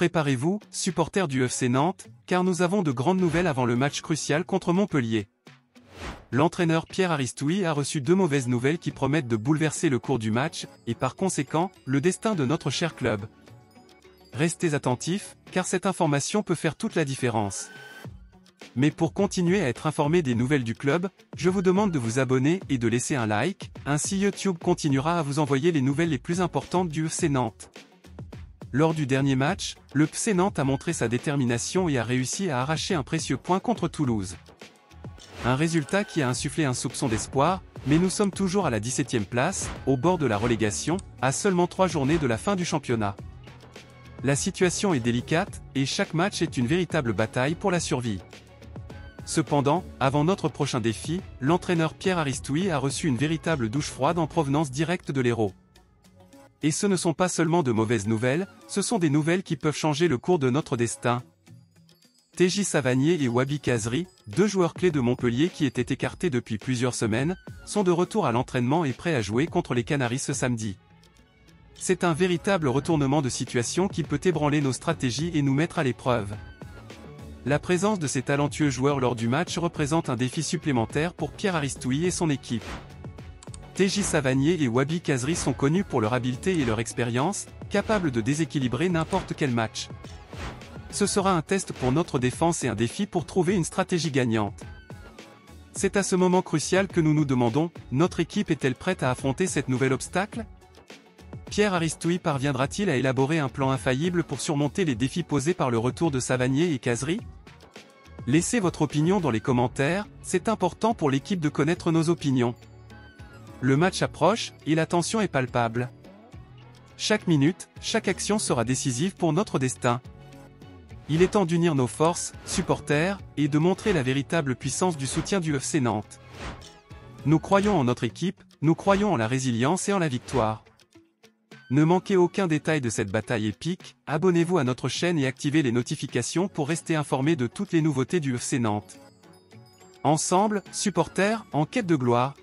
Préparez-vous, supporters du FC Nantes, car nous avons de grandes nouvelles avant le match crucial contre Montpellier. L'entraîneur Pierre Aristoui a reçu deux mauvaises nouvelles qui promettent de bouleverser le cours du match, et par conséquent, le destin de notre cher club. Restez attentifs, car cette information peut faire toute la différence. Mais pour continuer à être informé des nouvelles du club, je vous demande de vous abonner et de laisser un like, ainsi YouTube continuera à vous envoyer les nouvelles les plus importantes du FC Nantes. Lors du dernier match, le FC Nantes a montré sa détermination et a réussi à arracher un précieux point contre Toulouse. Un résultat qui a insufflé un soupçon d'espoir, mais nous sommes toujours à la 17e place, au bord de la relégation, à seulement 3 journées de la fin du championnat. La situation est délicate, et chaque match est une véritable bataille pour la survie. Cependant, avant notre prochain défi, l'entraîneur Pierre Aristoui a reçu une véritable douche froide en provenance directe de l'Hérault. Et ce ne sont pas seulement de mauvaises nouvelles, ce sont des nouvelles qui peuvent changer le cours de notre destin. TJ Savanier et Wabi Kazri, deux joueurs clés de Montpellier qui étaient écartés depuis plusieurs semaines, sont de retour à l'entraînement et prêts à jouer contre les Canaries ce samedi. C'est un véritable retournement de situation qui peut ébranler nos stratégies et nous mettre à l'épreuve. La présence de ces talentueux joueurs lors du match représente un défi supplémentaire pour Pierre Aristoui et son équipe. TJ Savanier et Wabi Kazri sont connus pour leur habileté et leur expérience, capables de déséquilibrer n'importe quel match. Ce sera un test pour notre défense et un défi pour trouver une stratégie gagnante. C'est à ce moment crucial que nous nous demandons, notre équipe est-elle prête à affronter cette nouvel obstacle ? Pierre Aristoui parviendra-t-il à élaborer un plan infaillible pour surmonter les défis posés par le retour de Savanier et Kazri ? Laissez votre opinion dans les commentaires, c'est important pour l'équipe de connaître nos opinions. Le match approche, et la tension est palpable. Chaque minute, chaque action sera décisive pour notre destin. Il est temps d'unir nos forces, supporters, et de montrer la véritable puissance du soutien du FC Nantes. Nous croyons en notre équipe, nous croyons en la résilience et en la victoire. Ne manquez aucun détail de cette bataille épique, abonnez-vous à notre chaîne et activez les notifications pour rester informé de toutes les nouveautés du FC Nantes. Ensemble, supporters, en quête de gloire,